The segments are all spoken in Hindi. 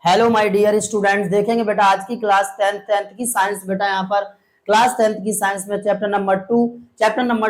हेलो माय डियर स्टूडेंट्स, देखेंगे बेटा आज की क्लास टेंथ की साइंस। बेटा यहाँ पर क्लास टेंथ की साइंस में चैप्टर नंबर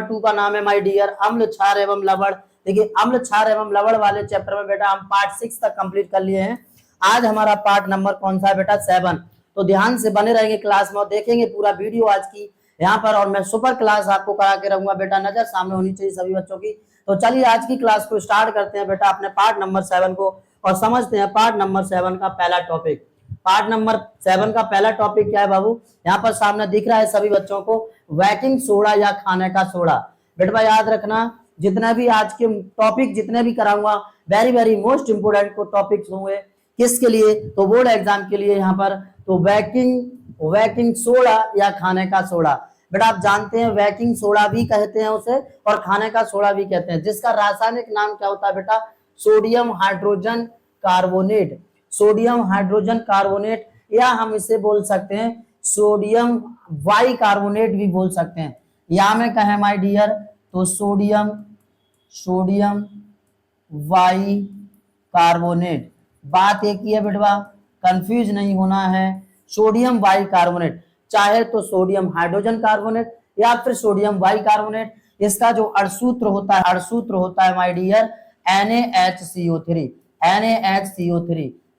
टू का नाम है माय डियर अम्ल क्षार एवं लवण। देखिए अम्ल क्षार एवं लवण वाले चैप्टर में बेटा हम पार्ट 6 तक कंप्लीट कर लिए हैं। आज हमारा पार्ट नंबर कौन सा है बेटा? 7। तो ध्यान से बने रहेंगे क्लास में और देखेंगे पूरा वीडियो आज की यहाँ पर। और मैं सुपर क्लास आपको करा के रहूंगा बेटा, नजर सामने होनी चाहिए सभी बच्चों की। तो चलिए आज की क्लास को स्टार्ट करते हैं बेटा अपने पार्ट नंबर 7 को और समझते हैं पार्ट नंबर 7 का पहला टॉपिक। पार्ट नंबर 7 का पहला टॉपिक क्या है बाबू? यहाँ पर सामने दिख रहा है सभी बच्चों को, बेकिंग सोडा या खाने का सोडा। बेटा याद रखना, जितना भी आज के टॉपिक जितने भी कराऊंगा वेरी वेरी मोस्ट इंपोर्टेंट को टॉपिक्स होंगे। किसके लिए? तो बोर्ड एग्जाम के लिए यहाँ पर। तो बेकिंग सोडा या खाने का सोडा। बेटा आप जानते हैं बेकिंग सोडा भी कहते हैं उसे और खाने का सोडा भी कहते हैं, जिसका रासायनिक नाम क्या होता है बेटा? Sodium hydrogen carbonate. Sodium hydrogen carbonate, या हम इसे बोल सकते हैं सोडियम वाई कार्बोनेट भी बोल सकते हैं। या में कहें माय डियर तो सोडियम वाई कार्बोनेट। बात एक ही है बेटवा, कंफ्यूज नहीं होना है। सोडियम वाई कार्बोनेट, चाहे तो सोडियम हाइड्रोजन कार्बोनेट या फिर सोडियम वाई कार्बोनेट। इसका जो अणुसूत्र होता है माय डियर NaHCO3।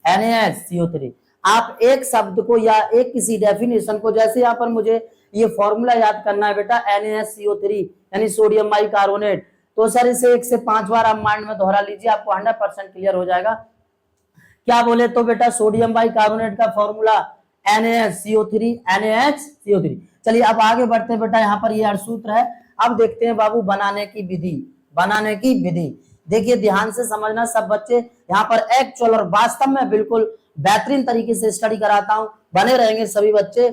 NaHCO3। आप एक शब्द को या एक किसी डेफिनेशन को, जैसे यहाँ पर मुझे ये फॉर्मूला याद करना है बेटा NaHCO3 यानी सोडियम बाई कार्बोनेट, तो सर इसे 1 से 5 बार आप माइंड में दोहरा लीजिए, आपको 100% क्लियर हो जाएगा। क्या बोले तो बेटा सोडियम बाई कार्बोनेट का फॉर्मूला NaHCO3। चलिए अब आगे बढ़ते हैं बेटा, यहाँ पर ये सूत्र है। अब देखते हैं बाबू बनाने की विधि। देखिए ध्यान से समझना सब बच्चे, यहाँ पर एक्चुअल और वास्तव में बिल्कुल बेहतरीन तरीके से स्टडी कराता हूं, बने रहेंगे सभी बच्चे।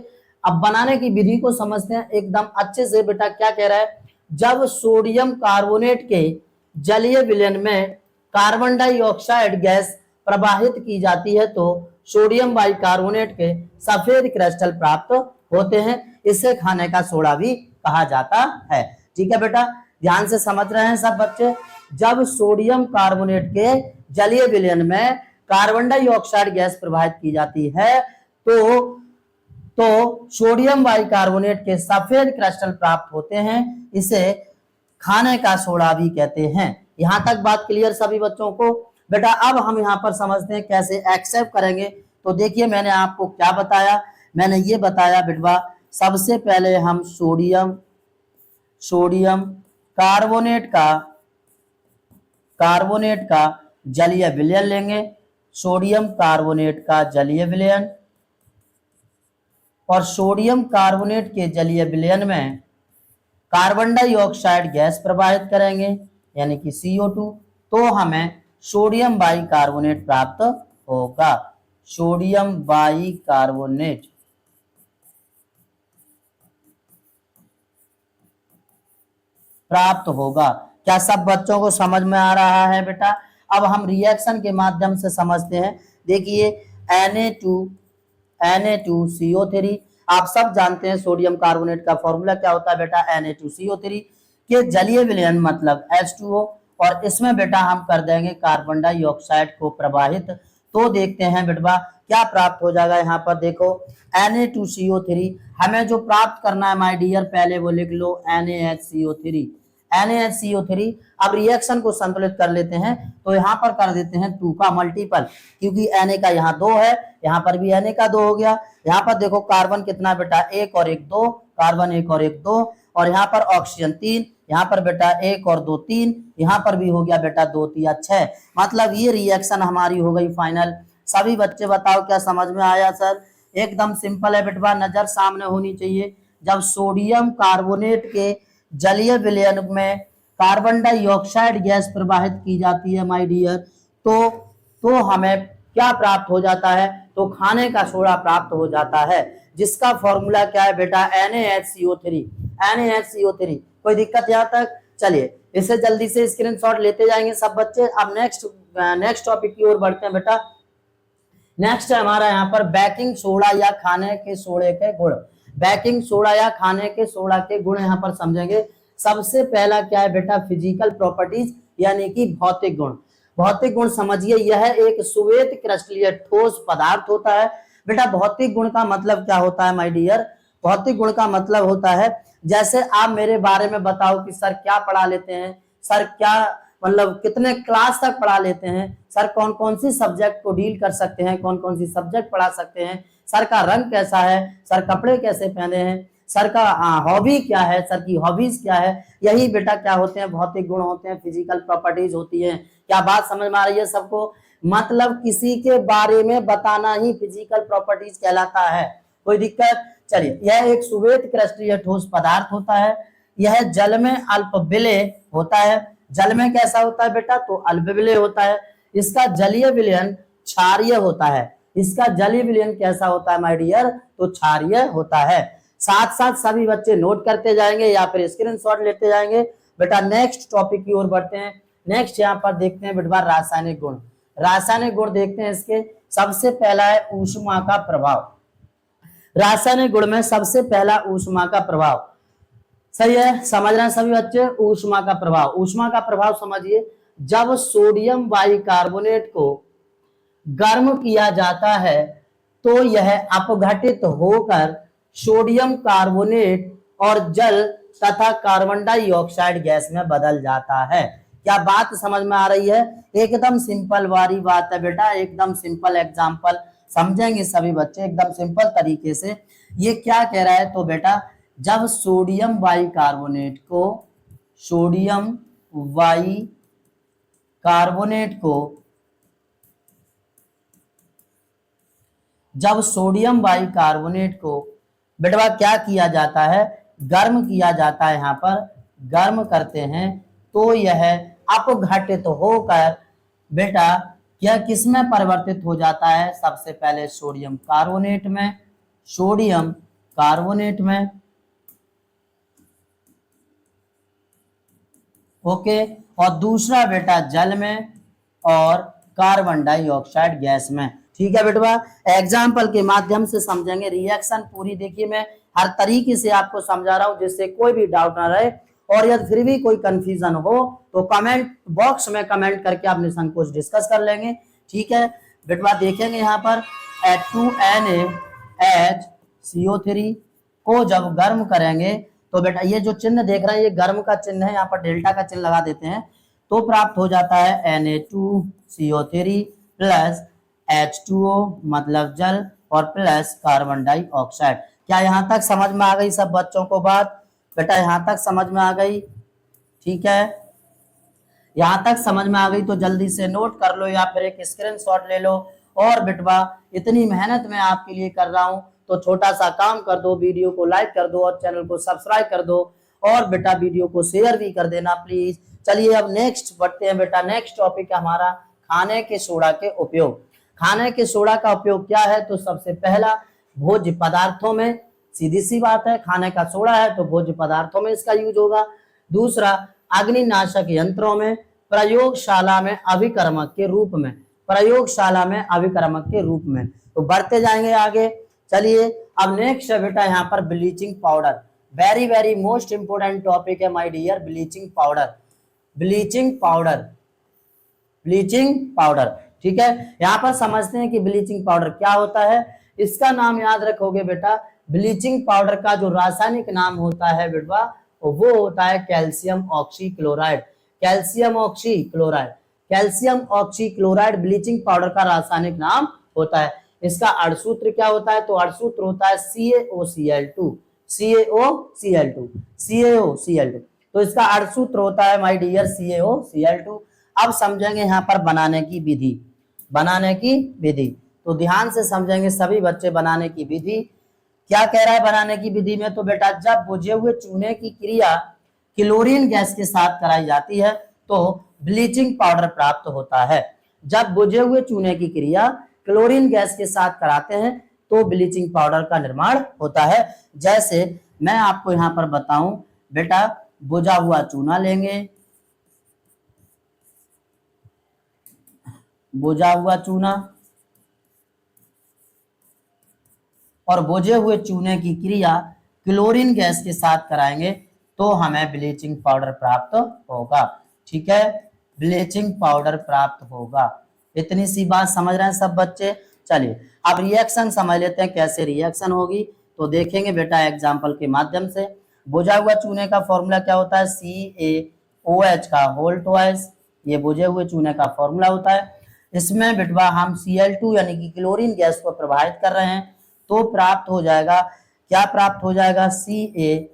अब बनाने की विधि को समझते हैं एकदम अच्छे से। बेटा क्या कह रहा है? जब सोडियम कार्बोनेट के जलीय विलयन में कार्बन डाइऑक्साइड गैस प्रवाहित की जाती है तो सोडियम बाइकार्बोनेट के सफेद क्रिस्टल प्राप्त होते हैं। इसे खाने का सोडा भी कहा जाता है। ठीक है बेटा, ध्यान से समझ रहे हैं सब बच्चे। जब सोडियम कार्बोनेट के जलीय विलयन में कार्बन डाइऑक्साइड गैस प्रवाहित की जाती है तो सोडियम बाइकार्बोनेट के सफेद क्रिस्टल प्राप्त होते हैं। इसे खाने का सोडा भी कहते हैं। यहां तक बात क्लियर सभी बच्चों को? बेटा अब हम यहाँ पर समझते हैं कैसे एक्सेप्ट करेंगे। तो देखिए मैंने आपको क्या बताया, मैंने ये बताया बेटवा, सबसे पहले हम सोडियम कार्बोनेट का जलीय विलयन लेंगे। सोडियम कार्बोनेट का जलीय विलयन, और सोडियम कार्बोनेट के जलीय विलयन में कार्बन डाइऑक्साइड गैस प्रवाहित करेंगे यानी कि CO2, तो हमें सोडियम बाइकार्बोनेट प्राप्त होगा। सोडियम बाइकार्बोनेट प्राप्त होगा। क्या सब बच्चों को समझ में आ रहा है बेटा? अब हम रिएक्शन के माध्यम से समझते हैं। देखिए Na2CO3, आप सब जानते हैं सोडियम कार्बोनेट का फॉर्मूला क्या होता है बेटा? Na2CO3 के जलीय विलयन मतलब H2O, और इसमें बेटा हम कर देंगे कार्बन डाइऑक्साइड को प्रवाहित। तो देखते हैं बेटा क्या प्राप्त हो जाएगा। यहाँ पर देखो Na2CO3 हमें जो प्राप्त करना है माय डियर, पहले वो लिख लो NaHCO3। अब रिएक्शन को संतुलित कर लेते हैं, तो यहाँ पर कर देते हैं 2 का मल्टीपल, क्योंकि Na का यहाँ 2 है, यहाँ पर भी Na का 2 हो गया। यहाँ पर देखो कार्बन कितना बेटा? 1 और 1 2, कार्बन 1 और 1 2, और यहाँ पर ऑक्सीजन 3, यहाँ पर बेटा 1 और 2 3, यहाँ पर भी हो गया बेटा 2 3 6। मतलब ये रिएक्शन हमारी हो गई फाइनल। सभी बच्चे बताओ क्या समझ में आया सर? एकदम सिंपल है बेटा, नजर सामने होनी चाहिए। जब सोडियम कार्बोनेट के जलीय विलयन में कार्बन डाइऑक्साइड गैस प्रवाहित की जाती है माय डियर, तो हमें क्या प्राप्त हो जाता है? तो खाने का सोडा प्राप्त हो जाता है, जिसका फॉर्मूला क्या है बेटा? NaHCO3। कोई दिक्कत यहाँ तक? चलिए इसे जल्दी से स्क्रीनशॉट लेते जाएंगे सब बच्चे। अब नेक्स्ट टॉपिक की ओर बढ़ते हैं बेटा। नेक्स्ट है हमारा यहाँ पर बेकिंग सोडा या खाने के सोडे के गुण। बेकिंग सोडा या खाने के सोडा के गुण यहाँ पर समझेंगे। सबसे पहला क्या है बेटा? फिजिकल प्रॉपर्टीज यानी कि भौतिक गुण। भौतिक गुण समझिए, यह एक श्वेत क्रिस्टलीय ठोस पदार्थ होता है। बेटा भौतिक गुण का मतलब क्या होता है माय डियर? भौतिक गुण का मतलब होता है, जैसे आप मेरे बारे में बताओ कि सर क्या पढ़ा लेते हैं, सर क्या मतलब कितने क्लास तक पढ़ा लेते हैं, सर कौन कौन सी सब्जेक्ट को डील कर सकते हैं, कौन कौन सी सब्जेक्ट पढ़ा सकते हैं, सर का रंग कैसा है, सर कपड़े कैसे पहने हैं, सर का हॉबी क्या है, सर की हॉबीज क्या है, यही बेटा क्या होते हैं? भौतिक गुण होते हैं, फिजिकल प्रॉपर्टीज होती है। क्या बात समझ में आ रही है सबको? मतलब किसी के बारे में बताना ही फिजिकल प्रॉपर्टीज कहलाता है। कोई दिक्कत? चलिए, यह एक श्वेत क्रिस्टलीय ठोस पदार्थ होता है। यह जल में अल्पविलेय होता है। जल में कैसा होता है बेटा? तो अल्पविलेय होता है। इसका जलीय विलयन क्षारीय होता है। इसका जलीय विलयन कैसा होता है माय डियर? तो क्षारीय होता है। साथ साथ सभी बच्चे नोट करते जाएंगे या फिर स्क्रीनशॉट लेते जाएंगे। बेटा नेक्स्ट टॉपिक की ओर बढ़ते हैं। नेक्स्ट यहाँ पर देखते हैं बेटा रासायनिक गुण। रासायनिक गुण देखते हैं इसके। सबसे पहला है ऊष्मा का प्रभाव। रासायनिक गुण में सबसे पहला ऊष्मा का प्रभाव। सही है, समझ रहे हैं सभी बच्चे? ऊष्मा का प्रभाव, ऊष्मा का प्रभाव समझिए। जब सोडियम बाइकार्बोनेट को गर्म किया जाता है तो यह अपघटित होकर सोडियम कार्बोनेट और जल तथा कार्बन डाइऑक्साइड गैस में बदल जाता है। क्या बात समझ में आ रही है? एकदम सिंपल वाली बात है बेटा, एकदम सिंपल एग्जांपल समझेंगे सभी बच्चे एकदम सिंपल तरीके से। ये क्या कह रहा है? तो बेटा जब सोडियम बाइकार्बोनेट को सोडियम बाइकार्बोनेट को जब सोडियम बाइकार्बोनेट को बेटा क्या किया जाता है? गर्म किया जाता है। यहाँ पर गर्म करते हैं तो यह अपघटित होकर बेटा यह किसमें परिवर्तित हो जाता है? सबसे पहले सोडियम कार्बोनेट में, सोडियम कार्बोनेट में, ओके, और दूसरा बेटा जल में और कार्बन डाइऑक्साइड गैस में। ठीक है बेटवा, एग्जाम्पल के माध्यम से समझेंगे। रिएक्शन पूरी देखिए, मैं हर तरीके से आपको समझा रहा हूं जिससे कोई भी डाउट ना रहे। और यदि फिर भी कोई कंफ्यूजन हो तो कमेंट बॉक्स में कमेंट करके आप निसंकोच डिस्कस कर लेंगे। ठीक है बेटवा, देखेंगे यहाँ पर H2NaHCO3 को जब गर्म करेंगे तो बेटा ये जो चिन्ह देख रहे हैं ये गर्म का चिन्ह है, यहाँ पर डेल्टा का चिन्ह लगा देते हैं तो प्राप्त हो जाता है Na2CO3 प्लस H2O मतलब जल और प्लस कार्बन डाइऑक्साइड। क्या यहाँ तक समझ में आ गई सब बच्चों को बात? बेटा यहाँ तक समझ में आ गई? ठीक है, यहाँ तक समझ में आ गई तो जल्दी से नोट कर लो या फिर एक स्क्रीनशॉट ले लो। और बेटवा इतनी मेहनत मैं आपके लिए कर रहा हूँ तो छोटा सा काम कर दो, वीडियो को लाइक कर दो और चैनल को सब्सक्राइब कर दो और बेटा वीडियो को शेयर भी कर देना प्लीज। चलिए अब नेक्स्ट बढ़ते हैं बेटा। नेक्स्ट टॉपिक है हमारा खाने के सोडा के उपयोग। खाने के सोडा का उपयोग क्या है? तो सबसे पहला भोज्य पदार्थों में, सीधी सी बात है, खाने का सोडा है तो भोज्य पदार्थों में इसका यूज होगा। दूसरा अग्निनाशक यंत्रों में, प्रयोगशाला में अभिकर्मक के रूप में, प्रयोगशाला में अभिकर्मक के रूप में। तो बढ़ते जाएंगे आगे। चलिए अब नेक्स्ट है बेटा यहाँ पर bleaching powder. Very very most important topic है my dear, bleaching powder. Bleaching powder, bleaching powder. ठीक है, यहाँ पर समझते हैं कि ब्लीचिंग पाउडर क्या होता है। इसका नाम याद रखोगे बेटा, ब्लीचिंग पाउडर का जो रासायनिक नाम होता है बेटा वो होता है calcium oxychloride. Calcium oxychloride, calcium oxychloride bleaching powder का रासायनिक नाम होता है। इसका अणुसूत्र क्या होता है? तो अणुसूत्र होता है CaOCl2, CaOCl2, CaOCl2। तो इसका अणुसूत्र होता है माय डियर CaOCl2। अब समझेंगे यहाँ पर बनाने की विधि, बनाने की विधि। तो ध्यान से समझेंगे सभी बच्चे बनाने की विधि। क्या कह रहा है बनाने की विधि में? तो बेटा जब बुझे हुए चूने की क्रिया क्लोरीन गैस के साथ कराई जाती है तो ब्लीचिंग पाउडर प्राप्त होता है। जब बुझे हुए चूने की क्रिया क्लोरीन गैस के साथ कराते हैं तो ब्लीचिंग पाउडर का निर्माण होता है। जैसे मैं आपको यहाँ पर बताऊं बेटा, बुझा हुआ चूना लेंगे, बुझा हुआ चूना, और बुझे हुए चूने की क्रिया क्लोरीन गैस के साथ कराएंगे तो हमें ब्लीचिंग पाउडर प्राप्त होगा। ठीक है, ब्लीचिंग पाउडर प्राप्त होगा। इतनी सी बात समझ रहे हैं सब बच्चे। चलिए अब रिएक्शन समझ लेते हैं कैसे रिएक्शन होगी। तो देखेंगे बेटा एग्जाम्पल के माध्यम से। बुझा हुआ चूने का फॉर्मूला क्या होता है, CaOH का होल ट्वाइस, ये बुझे हुए चूने का फॉर्मूला होता है। इसमें बेटवा हम Cl2 यानी कि क्लोरीन गैस को प्रवाहित कर रहे हैं, तो प्राप्त हो जाएगा, क्या प्राप्त हो जाएगा, CaOCl2।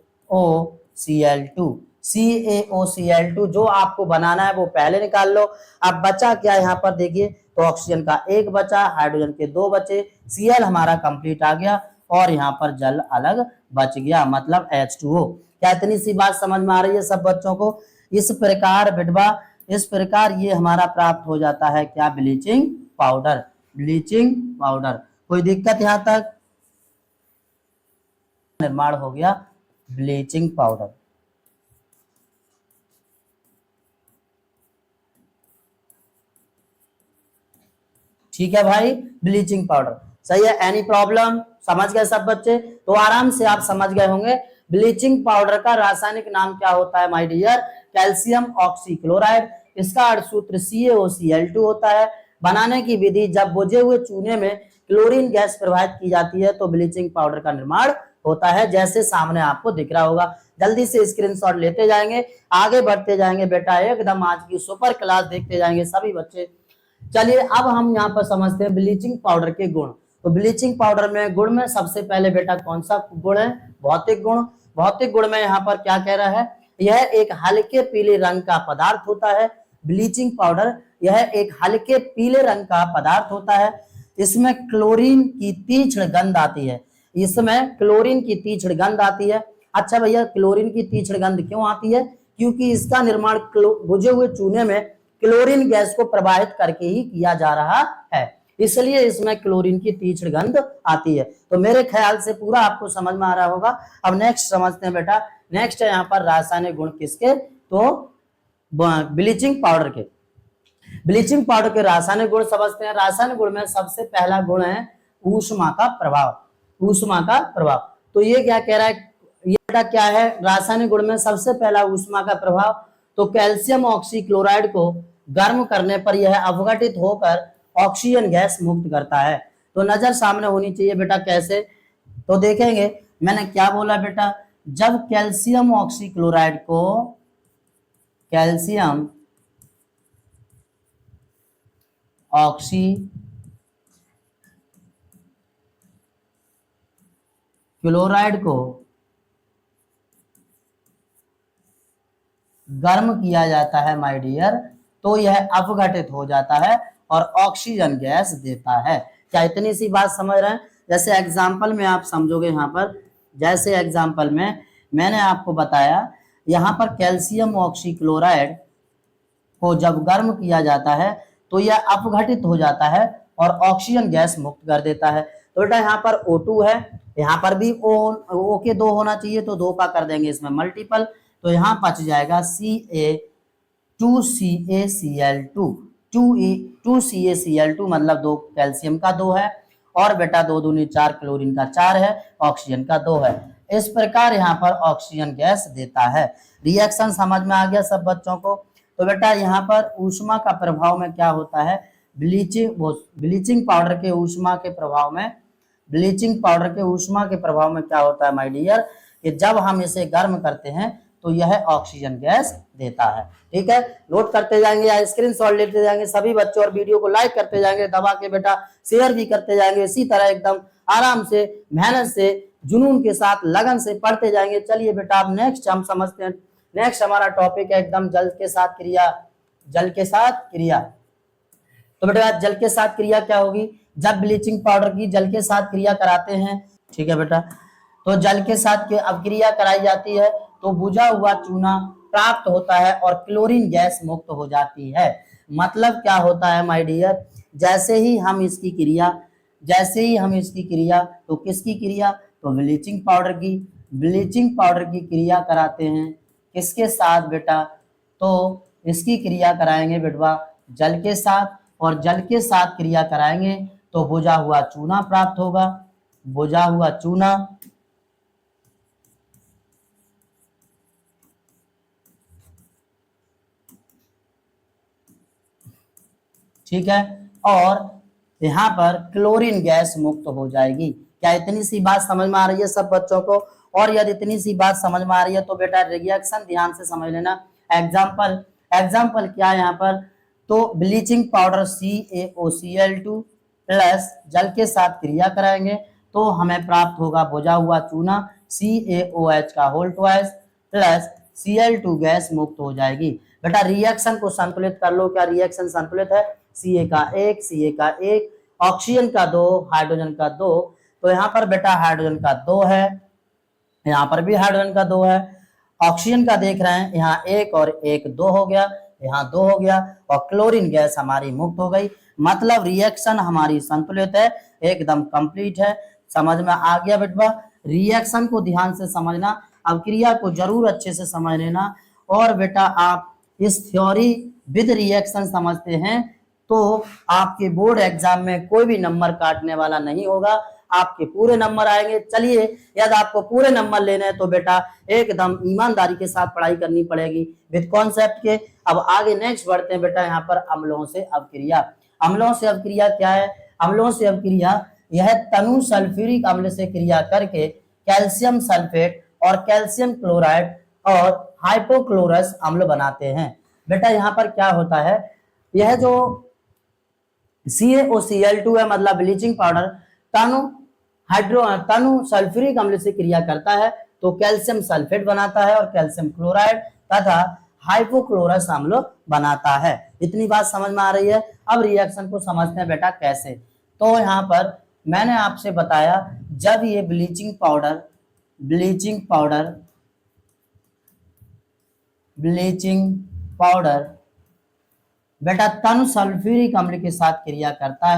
CaOCl2 जो आपको बनाना है वो पहले निकाल लो। अब बचा क्या यहाँ पर देखिए, तो ऑक्सीजन का एक बचा, हाइड्रोजन के दो बचे, Cl हमारा कंप्लीट आ गया और यहाँ पर जल अलग बच गया, मतलब H2O। क्या इतनी सी बात समझ में आ रही है सब बच्चों को। इस प्रकार बेटवा, इस प्रकार ये हमारा प्राप्त हो जाता है क्या, ब्लीचिंग पाउडर। ब्लीचिंग पाउडर, कोई दिक्कत यहाँ तक, निर्माण हो गया ब्लीचिंग पाउडर। ठीक है भाई, ब्लीचिंग पाउडर सही है। एनी प्रॉब्लम, समझ गए सब बच्चे, तो आराम से आप समझ गए होंगे ब्लीचिंग पाउडर का रासायनिक नाम क्या होता है माय डियर, कैल्शियम ऑक्सीक्लोराइड। इसका अर्धसूत्र CaOCl2 होता है। बनाने की विधि, जब बुझे हुए चूने में क्लोरीन गैस प्रवाहित की जाती है तो ब्लीचिंग पाउडर का निर्माण होता है, जैसे सामने आपको दिख रहा होगा। जल्दी से स्क्रीनशॉट लेते जाएंगे, आगे बढ़ते जाएंगे बेटा, एकदम आज की सुपर क्लास देखते जाएंगे सभी बच्चे। चलिए अब हम यहाँ पर समझते हैं ब्लीचिंग पाउडर के गुण। तो ब्लीचिंग पाउडर में गुण में सबसे पहले बेटा कौन सा गुण है, भौतिक गुण। भौतिक गुण में यहाँ पर क्या कह रहा है, यह एक हल्के पीले रंग का पदार्थ होता है। ब्लीचिंग पाउडर यह एक हल्के पीले रंग का पदार्थ होता है। इसमें क्लोरीन की तीक्ष्ण गंध आती है, इसमें क्लोरीन की तीक्ष्ण गंध आती है। अच्छा भैया, क्लोरीन की तीक्ष्ण गंध क्यों आती है, क्योंकि इसका निर्माण बुझे हुए चूने में क्लोरीन गैस को प्रवाहित करके ही किया जा रहा है, इसलिए इसमें क्लोरीन की तीक्ष्ण गंध आती है। तो मेरे ख्याल से पूरा आपको समझ में आ रहा होगा। अब नेक्स्ट समझते हैं बेटा। नेक्स्ट है यहाँ पर रासायनिक गुण किसके, तो ब्लीचिंग पाउडर के। ब्लीचिंग पाउडर के रासायनिक गुण समझते हैं। रासायनिक गुण में सबसे पहला गुण है ऊष्मा का प्रभाव। ऊष्मा का प्रभाव, तो ये क्या कह रहा है, ये क्या है, रासायनिक गुण में सबसे पहला ऊष्मा का प्रभाव। तो कैल्शियम ऑक्सीक्लोराइड को गर्म करने पर यह अपघटित होकर ऑक्सीजन गैस मुक्त करता है। तो नजर सामने होनी चाहिए बेटा, कैसे, तो देखेंगे मैंने क्या बोला बेटा, जब कैल्शियम ऑक्सीक्लोराइड को, कैल्शियम ऑक्सी क्लोराइड को गर्म किया जाता है माय डियर, तो यह अपघटित हो जाता है और ऑक्सीजन गैस देता है। क्या इतनी सी बात समझ रहे हैं। जैसे एग्जाम्पल में आप समझोगे यहाँ पर, जैसे एग्जाम्पल में मैंने आपको बताया, यहाँ पर कैल्शियम ऑक्सीक्लोराइड को जब गर्म किया जाता है तो यह अपघटित हो जाता है और ऑक्सीजन गैस मुक्त कर देता है। तो बेटा यहाँ पर O2 है, यहाँ पर भी O के दो होना चाहिए, तो दो का कर देंगे इसमें मल्टीपल, तो यहाँ बच जाएगा CaCaCl2। 2CaCl2 मतलब दो कैल्शियम का दो है, और बेटा दो दूनी चार, क्लोरीन का चार है, ऑक्सीजन का दो है। इस प्रकार यहाँ पर ऑक्सीजन गैस देता है। रिएक्शन समझ में आ गया सब बच्चों को। तो बेटा यहाँ पर ऊष्मा का प्रभाव में क्या होता है, ब्लीचिंग पाउडर के ऊष्मा के प्रभाव में, ब्लीचिंग पाउडर के ऊष्मा के प्रभाव में क्या होता है माय डियर, कि जब हम इसे गर्म करते हैं तो यह ऑक्सीजन गैस देता है। ठीक है, नोट करते जाएंगे या स्क्रीनशॉट लेते जाएंगे सभी बच्चे, और वीडियो को लाइक करते जाएंगे दबा के बेटा, शेयर भी करते जाएंगे। इसी तरह एकदम आराम से, मेहनत से, जुनून के साथ, लगन से पढ़ते जाएंगे। चलिए बेटा अब नेक्स्ट हम समझते हैं। नेक्स्ट हमारा टॉपिक है एकदम जल के साथ क्रिया। जल के साथ क्रिया, तो बेटा जल के साथ क्रिया क्या होगी, जब ब्लीचिंग पाउडर की जल के साथ क्रिया कराते हैं, ठीक है बेटा, तो जल के साथ के अभिक्रिया कराई जाती है तो बुझा हुआ चूना प्राप्त होता है और क्लोरीन गैस मुक्त हो जाती है। मतलब क्या होता है माय डियर, जैसे ही हम इसकी क्रिया, जैसे ही हम इसकी क्रिया, तो किसकी क्रिया, तो ब्लीचिंग पाउडर की, ब्लीचिंग पाउडर की क्रिया कराते हैं किसके साथ बेटा, तो इसकी क्रिया कराएंगे बेटवा जल के साथ, और जल के साथ क्रिया कराएंगे तो बुझा हुआ चूना प्राप्त होगा। बुझा हुआ चूना, ठीक है, और यहाँ पर क्लोरीन गैस मुक्त हो जाएगी। क्या इतनी सी बात समझ में आ रही है सब बच्चों को? और यदि इतनी सी बात समझ में आ रही है तो बेटा रिएक्शन ध्यान से समझ लेना। एग्जाम्पल एग्जाम्पल क्या है यहाँ पर? तो ब्लीचिंग पाउडर CaOCl2 प्लस जल के साथ क्रिया कराएंगे तो हमें प्राप्त होगा बुझा हुआ चूना CaOH का whole twice plus Cl2 gas मुक्त हो जाएगी। बेटा रिएक्शन को संतुलित कर लो। क्या रिएक्शन संतुलित है? Ca का 1 ऑक्सीजन का 2 हाइड्रोजन का 2। तो यहाँ पर बेटा हाइड्रोजन का 2 है, यहाँ पर भी हाइड्रोजन का 2 है। ऑक्सीजन का देख रहे हैं, यहाँ 1 और 1 2 हो गया, यहाँ 2 हो गया और क्लोरीन गैस हमारी मुक्त हो गई। मतलब रिएक्शन हमारी संतुलित है, एकदम कंप्लीट है। समझ में आ गया बेटवा? रिएक्शन को ध्यान से समझना, अब क्रिया को जरूर अच्छे से समझ लेना। और बेटा आप इस थ्योरी विद रिएक्शन समझते हैं तो आपके बोर्ड एग्जाम में कोई भी नंबर काटने वाला नहीं होगा, आपके पूरे नंबर आएंगे। चलिए, यदि आपको पूरे नंबर लेने हैं तो बेटा एकदम ईमानदारी के साथ पढ़ाई करनी पड़ेगी विद कॉन्सेप्ट के। अब आगे नेक्स्ट बढ़ते हैं बेटा यहाँ पर अम्लों से अवक्रिया। अम्लों से अवक्रिया क्या है? अम्लों से अवक्रिया यह तनु सल्फ्यूरिक अम्ल से क्रिया करके कैल्शियम सल्फेट और कैल्शियम क्लोराइड और हाइपोक्लोरस अम्ल बनाते हैं। बेटा यहाँ पर क्या होता है? यह जो CaOCl2 है मतलब ब्लीचिंग पाउडर तनु सल्फ्यूरिक अम्ल से क्रिया करता है तो कैल्शियम सल्फेट बनाता है और कैल्शियम क्लोराइड तथा हाइपोक्लोरस अम्ल बनाता है। इतनी बात समझ में आ रही है? अब रिएक्शन को समझते हैं बेटा कैसे। तो यहाँ पर मैंने आपसे बताया जब ये ब्लीचिंग पाउडर बेटा तनु सल्फ्यूरिक अम्ल के साथ क्रिया करता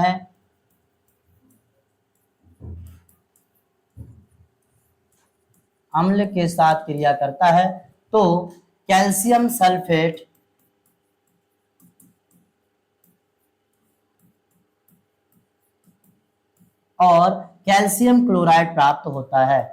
है तो कैल्शियम सल्फेट और कैल्शियम क्लोराइड प्राप्त होता है।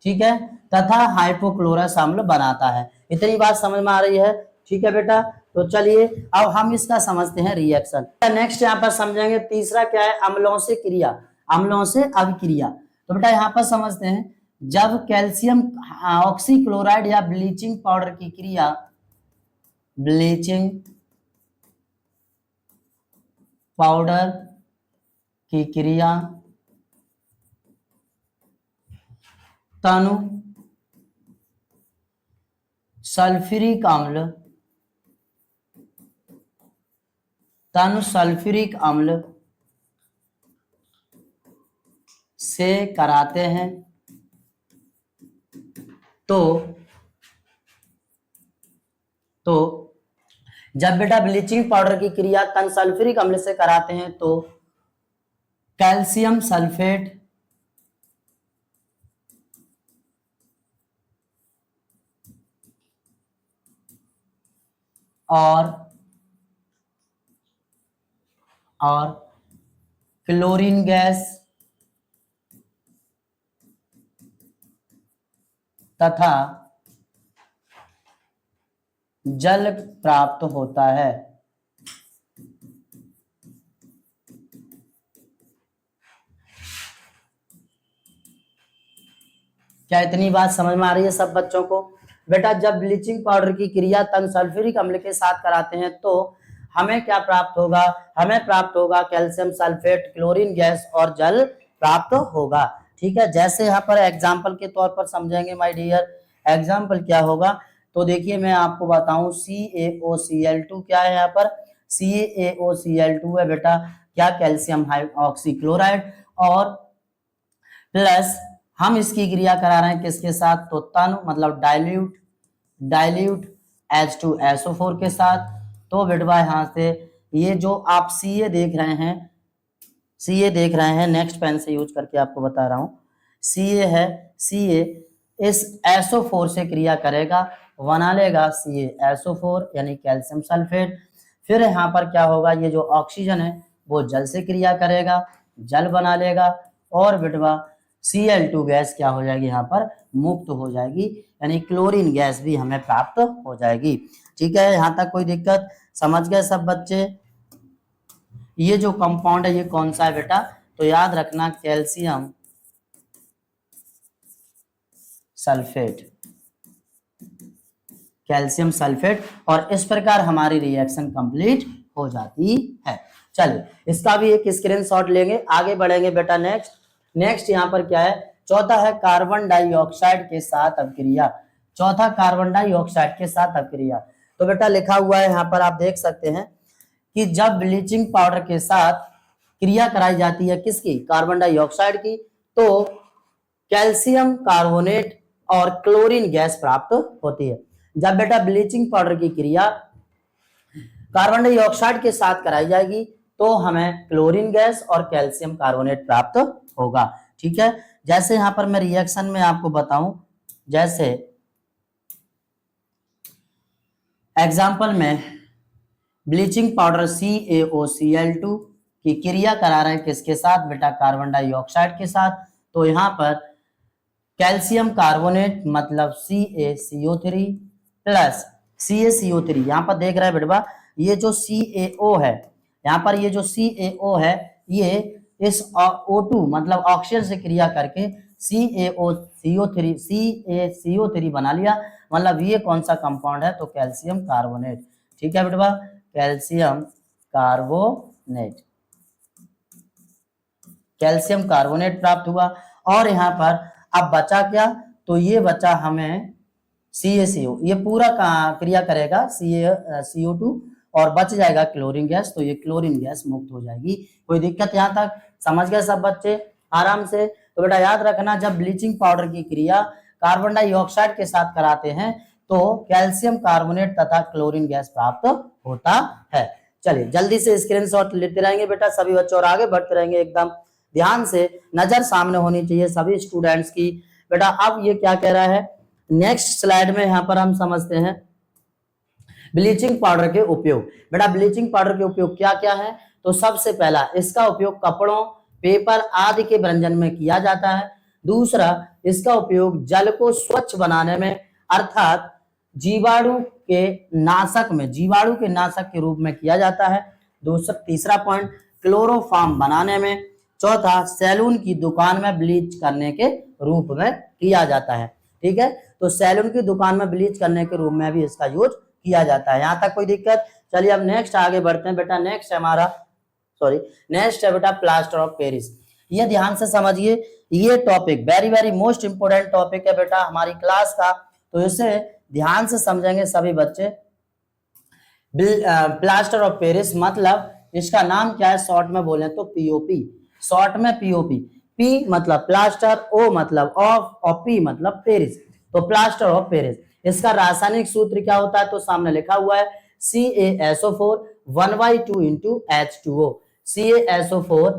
ठीक है, तथा हाइपोक्लोरस अम्ल बनाता है। इतनी बात समझ में आ रही है? ठीक है बेटा, तो चलिए अब हम इसका समझते हैं रिएक्शन। नेक्स्ट यहाँ पर समझेंगे तीसरा क्या है? अम्लों से क्रिया, अम्लों से अभिक्रिया। तो बेटा यहाँ पर समझते हैं जब कैल्शियम ऑक्सीक्लोराइड या ब्लीचिंग पाउडर की क्रिया तनु सल्फ्यूरिक अम्ल से कराते हैं तो जब बेटा ब्लीचिंग पाउडर की क्रिया तन सल्फ्यूरिक अम्ल से कराते हैं तो कैल्शियम सल्फेट और क्लोरीन गैस तथा जल प्राप्त होता है। क्या इतनी बात समझ में आ रही है सब बच्चों को? बेटा जब ब्लीचिंग पाउडर की क्रिया तन सल्फ्यूरिक अम्ल के साथ कराते हैं तो हमें क्या प्राप्त होगा? हमें प्राप्त होगा कैल्शियम सल्फेट, क्लोरीन गैस और जल प्राप्त होगा। ठीक है, जैसे यहाँ पर एग्जाम्पल के तौर पर समझेंगे माय डियर। एग्जाम्पल क्या होगा? तो देखिए मैं आपको बताऊं CaOCl2 क्या है? यहाँ पर CaOCl2 है बेटा क्या? कैल्शियम ऑक्सीक्लोराइड और प्लस हम इसकी क्रिया करा रहे हैं किसके साथ? तो तनु मतलब डाइल्यूट H2SO4 के साथ। तो बेटवा यहाँ से ये जो आप CA देख रहे हैं नेक्स्ट पेन से यूज करके आपको बता रहा हूँ। CA है, CA इस SO4 से क्रिया करेगा, बना लेगा CaSO4 यानी कैल्शियम सल्फेट। फिर यहाँ पर क्या होगा? ये जो ऑक्सीजन है वो जल से क्रिया करेगा, जल बना लेगा और बेटवा Cl2 गैस क्या हो जाएगी, यहाँ पर मुक्त हो जाएगी, यानी क्लोरीन गैस भी हमें प्राप्त हो जाएगी। ठीक है, यहाँ तक कोई दिक्कत? समझ गए सब बच्चे? ये जो कंपाउंड है ये कौन सा है बेटा? तो याद रखना कैल्शियम सल्फेट, कैल्शियम सल्फेट। और इस प्रकार हमारी रिएक्शन कंप्लीट हो जाती है। चलिए इसका भी एक स्क्रीनशॉट लेंगे, आगे बढ़ेंगे बेटा। नेक्स्ट यहाँ पर क्या है? चौथा है कार्बन डाइऑक्साइड के साथ अभिक्रिया। चौथा कार्बन डाइऑक्साइड के साथ अभिक्रिया। तो बेटा लिखा हुआ है यहाँ पर, आप देख सकते हैं कि जब ब्लीचिंग पाउडर के साथ क्रिया कराई जाती है किसकी? कार्बन डाइऑक्साइड की, तो कैल्शियम कार्बोनेट और क्लोरीन गैस प्राप्त होती है। जब बेटा ब्लीचिंग पाउडर की क्रिया कार्बन डाइऑक्साइड के साथ कराई जाएगी तो हमें क्लोरीन गैस और कैल्शियम कार्बोनेट प्राप्त होगा। ठीक है, जैसे यहां पर मैं रिएक्शन में आपको बताऊं, जैसे एग्जाम्पल में ब्लीचिंग पाउडर CaOCl2 की क्रिया करा रहे हैं किसके साथ बेटा? कार्बन डाइऑक्साइड के साथ। तो यहाँ पर कैल्शियम कार्बोनेट मतलब CaCO3 प्लस CaCO3, यहाँ पर देख रहे हैं बेटा ये जो CaO है, यहाँ पर ये जो CaO है ये इस O2 मतलब ऑक्सीजन से क्रिया करके CaCO3 बना लिया, मतलब ये कौन सा कंपाउंड है? तो कैल्शियम कार्बोनेट। ठीक है बेटा, कैल्शियम कार्बोनेट, कैल्शियम कार्बोनेट प्राप्त हुआ। और यहाँ पर अब बचा क्या? तो ये बचा हमें CaCO, ये पूरा क्रिया करेगा CO2 और बच जाएगा क्लोरीन गैस, तो ये क्लोरीन गैस मुक्त हो जाएगी। कोई दिक्कत यहाँ तक? समझ गए सब बच्चे आराम से? तो बेटा याद रखना, जब ब्लीचिंग पाउडर की क्रिया कार्बन डाइऑक्साइड के साथ कराते हैं तो कैल्शियम कार्बोनेट तथा क्लोरीन गैस प्राप्त होता है। चलिए जल्दी से स्क्रीनशॉट लेते रहेंगे बेटा सभी बच्चों और आगे बढ़ते रहेंगे। एकदम ध्यान से नजर सामने होनी चाहिए सभी स्टूडेंट्स की। बेटा अब ये क्या कह रहा है नेक्स्ट स्लाइड में, यहाँ पर हम समझते हैं ब्लीचिंग पाउडर के उपयोग। बेटा ब्लीचिंग पाउडर के उपयोग क्या क्या है? तो सबसे पहला, इसका उपयोग कपड़ों, पेपर आदि के भंजन में किया जाता है। दूसरा, इसका उपयोग जल को स्वच्छ बनाने में अर्थात जीवाणु के नाशक के रूप में किया जाता है। तीसरा पॉइंट, क्लोरोफॉर्म बनाने में। चौथा, सैलून की दुकान में ब्लीच करने के रूप में किया जाता है। ठीक है, तो सैलून की दुकान में ब्लीच करने के रूप में भी इसका यूज किया जाता है। यहाँ तक कोई दिक्कत? चलिए अब नेक्स्ट आगे बढ़ते हैं बेटा। नेक्स्ट है बेटा प्लास्टर ऑफ पेरिस। ये ध्यान से समझिए, ये topic very very most important topic है बेटा हमारी क्लास का, तो इसे ध्यान से समझेंगे सभी बच्चे। प्लास्टर ऑफ पेरिस मतलब इसका नाम क्या है शॉर्ट में बोले तो पीओपी, शॉर्ट में पीओपी। पी मतलब प्लास्टर, ओ मतलब ऑफ और पी मतलब पेरिस, तो प्लास्टर ऑफ पेरिस। इसका रासायनिक सूत्र क्या होता है? तो सामने लिखा हुआ है CaSO4 1/2 into H2O, CaSO4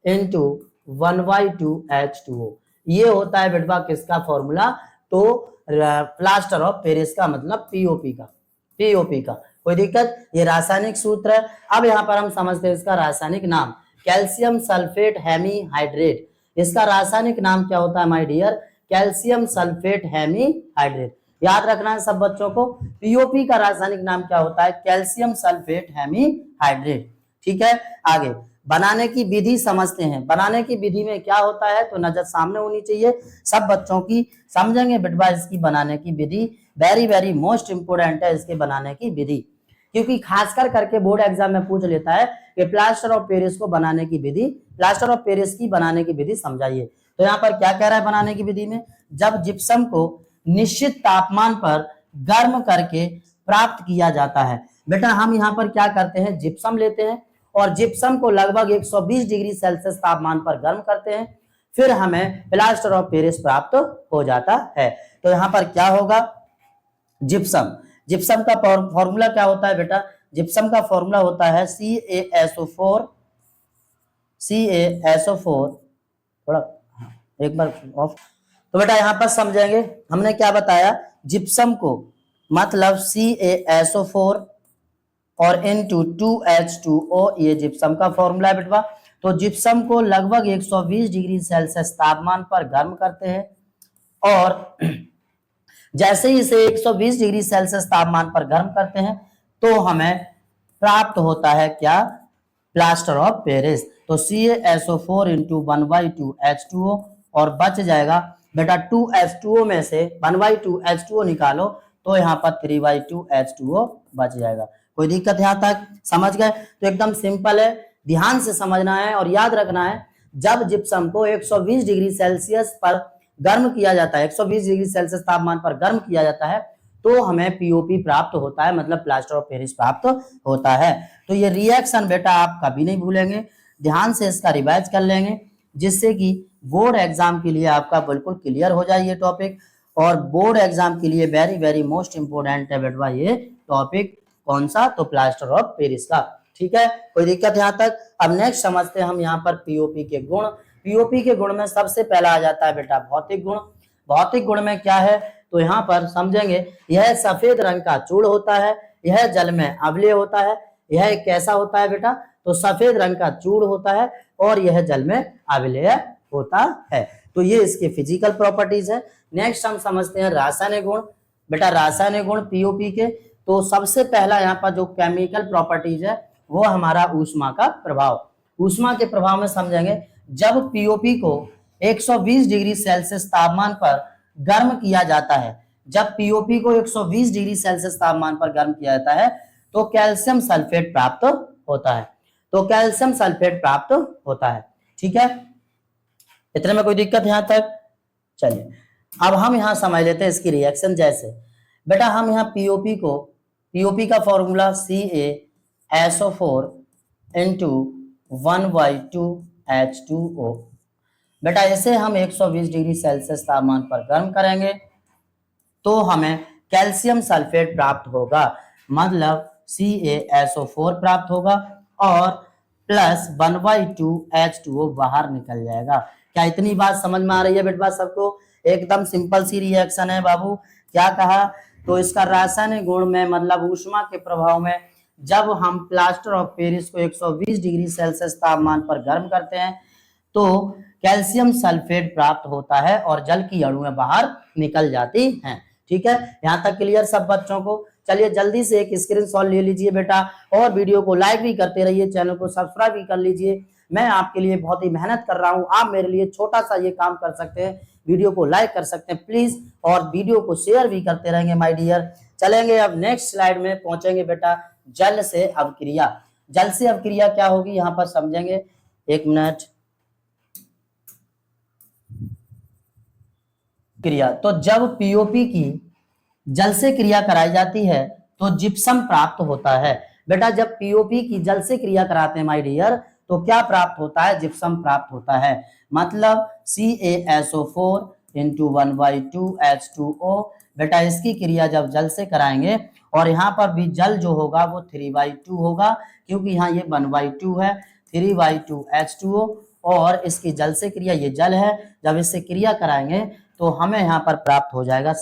into 1/2 H2O। ये होता है बेटा किसका फॉर्मूला? तो प्लास्टर ऑफ पेरिस का मतलब पीओपी का। कोई दिक्कत? ये रासायनिक सूत्र है। अब यहाँ पर हम समझते हैं इसका रासायनिक नाम, कैल्शियम सल्फेट हेमीहाइड्रेट। इसका रासायनिक नाम क्या होता है my dear? Calcium sulphate hemihydrate. याद रखना है सब बच्चों को, पीओपी का रासायनिक नाम क्या होता है? Calcium sulphate hemihydrate. ठीक है, आगे बनाने की विधि समझते हैं। बनाने की विधि में क्या होता है? तो नजर सामने होनी चाहिए सब बच्चों की, समझेंगे बेटा इसकी बनाने की विधि। वेरी वेरी मोस्ट इंपोर्टेंट है इसके बनाने की विधि, क्योंकि खासकर करके बोर्ड एग्जाम में पूछ लेता है कि प्लास्टर ऑफ पेरिस को बनाने की विधि, प्लास्टर ऑफ पेरिस की बनाने की विधि समझाइए। तो यहाँ पर क्या कह रहा है बनाने की विधि में? जब जिप्सम को निश्चित तापमान पर गर्म करके प्राप्त किया जाता है। बेटा हम यहाँ पर क्या करते हैं? जिप्सम लेते हैं और जिप्सम को लगभग 120 डिग्री सेल्सियस तापमान पर गर्म करते हैं, फिर हमें प्लास्टर ऑफ पेरिस प्राप्त हो जाता है। तो यहाँ पर क्या होगा? जिप्सम का फॉर्मूला क्या होता है बेटा? जिप्सम का फॉर्मूला होता है CaSO4, थोड़ा एक बार ऑफ। तो बेटा यहाँ पर समझेंगे हमने क्या बताया, जिप्सम को मतलब CaSO4 और N2 2H2O, ये जिप्सम का फॉर्मूला है बेटा। तो जिप्सम को लगभग 120 डिग्री सेल्सियस तापमान पर गर्म करते हैं और जैसे ही इसे 120 डिग्री सेल्सियस तापमान पर गर्म करते हैं तो हमें प्राप्त होता है क्या, प्लास्टर ऑफ पेरिस। तो CaSO4 इंटू 1/2H2O और बच जाएगा बेटा 2H2O में से 1/2H2O निकालो तो यहाँ पर 3/2H2O बच जाएगा। कोई दिक्कत यहाँ तक समझ गए? तो एकदम सिंपल है, ध्यान से समझना है और याद रखना है, जब जिप्सम को 120 डिग्री सेल्सियस पर गर्म किया जाता है, 120 डिग्री सेल्सियस तापमान पर गर्म किया जाता है तो हमें पीओपी प्राप्त होता है, मतलब प्लास्टर ऑफ पेरिस प्राप्त होता है। तो ये रिएक्शन बेटा आप कभी नहीं भूलेंगे, ध्यान से इसका रिवाइज कर लेंगे जिससे कि बोर्ड एग्जाम के लिए आपका बिल्कुल क्लियर हो जाए ये टॉपिक। और बोर्ड एग्जाम के लिए वेरी वेरी मोस्ट इंपोर्टेंट है बेटा ये टॉपिक, कौन सा, तो प्लास्टर ऑफ पेरिस का। ठीक है, कोई दिक्कत यहाँ तक? अब नेक्स्ट समझते हैं हम यहाँ पर पीओपी के गुण। पीओपी के गुण में सबसे पहला आ जाता है बेटा भौतिक गुण। भौतिक गुण में क्या है तो यहाँ पर समझेंगे, यह सफेद रंग का चूर्ण होता है, यह जल में अम्लीय होता है। यह कैसा होता है बेटा, तो सफेद रंग का चूर्ण होता है और यह जल में अम्लीय होता है। तो ये इसके फिजिकल प्रॉपर्टीज है। नेक्स्ट हम समझते हैं रासायनिक गुण। बेटा रासायनिक गुण पीओपी के, तो सबसे पहला यहाँ पर जो केमिकल प्रॉपर्टीज है वो हमारा ऊष्मा का प्रभाव। ऊष्मा के प्रभाव में समझेंगे, जब पीओपी को 120 डिग्री सेल्सियस तापमान पर गर्म किया जाता है, जब पीओपी को 120 डिग्री सेल्सियस तापमान पर गर्म किया जाता है तो कैल्शियम सल्फेट प्राप्त होता है। तो कैल्शियम सल्फेट प्राप्त होता है। ठीक है, इतने में कोई दिक्कत यहां तक? चलिए अब हम यहां समझ लेते हैं इसकी रिएक्शन। जैसे बेटा हम यहाँ पीओपी का फॉर्मूला CaSO4 इंटू 1/2H2O। बेटा इसे हम 120 डिग्री सेल्सियस तापमान पर गर्म करेंगे तो हमें कैल्शियम सल्फेट प्राप्त होगा, मतलब CaSO4 प्राप्त होगा और प्लस 1/2H2O बाहर निकल जाएगा। क्या इतनी बात समझ में आ रही है बेटा सबको? एकदम सिंपल सी रिएक्शन है बाबू। क्या कहा, तो इसका रासायनिक गुण में मतलब ऊष्मा के प्रभाव में जब हम प्लास्टर ऑफ पेरिस को 120 डिग्री सेल्सियस तापमान पर गर्म करते हैं तो कैल्शियम सल्फेट प्राप्त होता है और जल की अणुएं बाहर निकल जाती हैं। ठीक है, यहाँ तक क्लियर सब बच्चों को? चलिए जल्दी से एक स्क्रीनशॉट ले लीजिए बेटा और वीडियो को लाइक भी करते रहिए, चैनल को सब्सक्राइब भी कर लीजिए। मैं आपके लिए बहुत ही मेहनत कर रहा हूँ, आप मेरे लिए छोटा सा ये काम कर सकते हैं, वीडियो को लाइक कर सकते हैं प्लीज, और वीडियो को शेयर भी करते रहेंगे माय डियर। चलेंगे अब नेक्स्ट स्लाइड में पहुंचेंगे बेटा जल से अवक्रिया। जल से अवक्रिया क्या होगी यहाँ पर समझेंगे, एक मिनट। क्रिया, तो जब पीओपी की जल से क्रिया कराई जाती है तो जिप्सम प्राप्त होता है। बेटा जब पीओपी की जल से क्रिया कराते हैं माय डियर तो क्या प्राप्त होता है, जिप्सम प्राप्त होता है, मतलब CaSO4 इंटू 1/2H2O। बेटा इसकी क्रिया जब जल से कराएंगे और यहाँ पर भी जल जो होगा वो 3/2 होगा, क्योंकि यहाँ ये 1/2 है, 3/2H2O और इसकी जल से क्रिया, ये जल है, जब इससे क्रिया कराएंगे तो हमें यहाँ पर प्राप्त हो जाएगा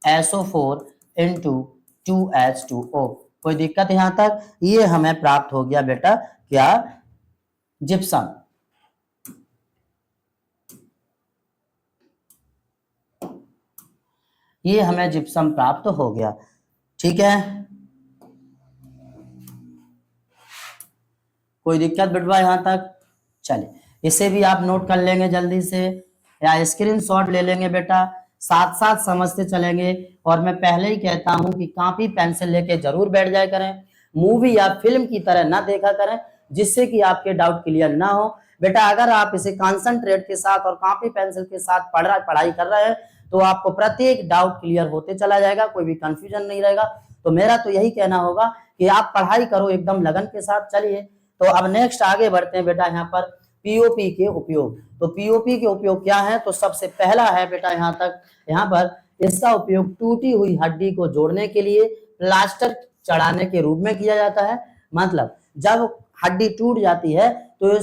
CaSO4 इंटू 2H2O। कोई दिक्कत यहाँ तक? ये हमें प्राप्त हो गया बेटा क्या, जिप्सम। ये हमें जिप्सम प्राप्त हो गया। ठीक है, कोई दिक्कत बेटवा यहाँ तक? चलिए इसे भी आप नोट कर लेंगे जल्दी से या स्क्रीनशॉट ले लेंगे बेटा, साथ साथ समझते चलेंगे। और मैं पहले ही कहता हूं कि कॉपी पेंसिल लेके जरूर बैठ जाया करें, मूवी या फिल्म की तरह ना देखा करें जिससे कि आपके डाउट क्लियर ना हो। बेटा अगर आप इसे कॉन्सेंट्रेट के साथ और कॉपी पेंसिल के साथ पढ़ाई कर रहे हैं तो आपको प्रत्येक डाउट क्लियर होते चला जाएगा, कोई भी कंफ्यूजन नहीं रहेगा। तो मेरा तो यही कहना होगा कि आप पढ़ाई करो एकदम लगन के साथ। चलिए तो अब नेक्स्ट आगे बढ़ते हैं बेटा यहाँ पर पीओपी के उपयोग। तो पीओपी के उपयोग क्या है, तो सबसे पहला है बेटा यहाँ पर इसका उपयोग टूटी हुई हड्डी को जोड़ने के लिए प्लास्टर चढ़ाने के रूप में किया जाता है। मतलब जब हड्डी टूट जाती है तो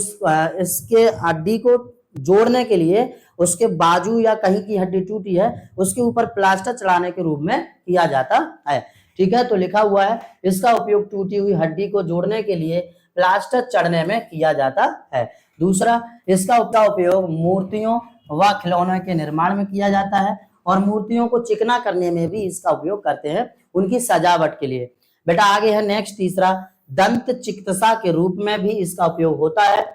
इसके हड्डी को जोड़ने के लिए उसके बाजू या कहीं की हड्डी टूटी है उसके ऊपर प्लास्टर चढ़ाने के रूप में किया जाता है। ठीक है, तो लिखा हुआ है इसका उपयोग टूटी हुई हड्डी को जोड़ने के लिए प्लास्टर चढ़ने में किया जाता है। दूसरा, इसका उपयोग मूर्तियों व खिलौनों के निर्माण में किया जाता है और मूर्तियों को चिकना करने में भी इसका उपयोग करते हैं, उनकी सजावट के लिए। बेटा आगे है नेक्स्ट तीसरा, दंत चिकित्सा के रूप में भी इसका उपयोग होता है।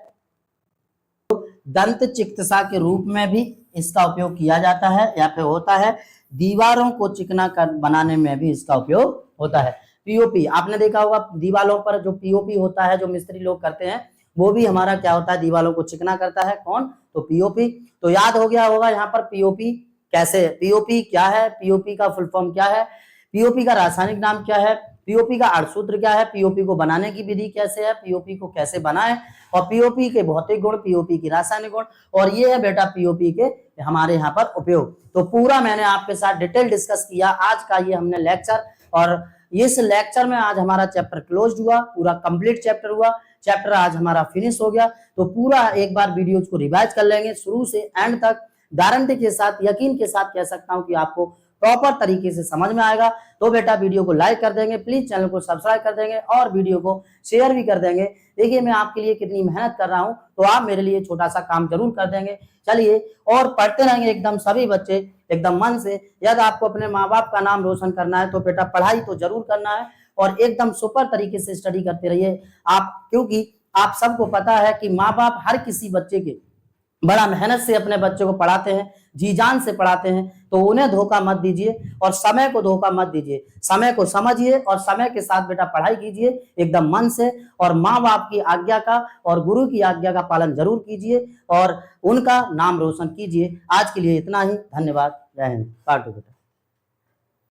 दंत चिकित्सा के रूप में भी इसका उपयोग किया जाता है या फिर होता है। दीवारों को चिकना कर बनाने में भी इसका उपयोग होता है। पीओपी आपने देखा होगा, दीवारों पर जो पीओपी होता है जो मिस्त्री लोग करते हैं, वो भी हमारा क्या होता है, दीवारों को चिकना करता है। कौन? तो पीओपी। तो याद हो गया होगा यहाँ पर पीओपी कैसे, पीओपी क्या है, पीओपी का फुल फॉर्म क्या है, पीओपी का रासायनिक नाम क्या है, पीओपी का अर्धसूत्र क्या है, पीओपी को बनाने की विधि कैसे है, पीओपी को कैसे बनाएं, और पीओपी के भौतिक गुण, पीओपी की रासायनिक गुण, और ये है बेटा पीओपी के हमारे यहाँ पर उपयोग। तो पूरा मैंने आपके साथ डिटेल डिस्कस किया आज का ये हमने लेक्चर, और इस लेक्चर में आज हमारा चैप्टर क्लोज हुआ, पूरा कंप्लीट चैप्टर हुआ, चैप्टर आज हमारा फिनिश हो गया। तो पूरा एक बार वीडियो को रिवाइज कर लेंगे शुरू से एंड तक, गारंटी के साथ, यकीन के साथ कह सकता हूं कि आपको प्रॉपर तरीके से समझ में आएगा। तो बेटा वीडियो को लाइक कर देंगे, प्लीज चैनल को सब्सक्राइब कर देंगे और वीडियो को शेयर भी कर देंगे। देखिए मैं आपके लिए कितनी मेहनत कर रहा हूं, तो आप मेरे लिए छोटा सा काम जरूर कर देंगे। चलिए और पढ़ते रहेंगे एकदम सभी बच्चे एकदम मन से। यदि आपको अपने माँ बाप का नाम रोशन करना है तो बेटा पढ़ाई तो जरूर करना है और एकदम सुपर तरीके से स्टडी करते रहिए आप, क्योंकि आप सबको पता है कि माँ बाप हर किसी बच्चे के बड़ा मेहनत से अपने बच्चे को पढ़ाते हैं, जी जान से पढ़ाते हैं। तो उन्हें धोखा मत दीजिए और समय को धोखा मत दीजिए, समय को समझिए और समय के साथ बेटा पढ़ाई कीजिए एकदम मन से, और माँ बाप की आज्ञा का और गुरु की आज्ञा का पालन जरूर कीजिए और उनका नाम रोशन कीजिए। आज के लिए इतना ही, धन्यवाद, जय हिंद। काटो बेटा।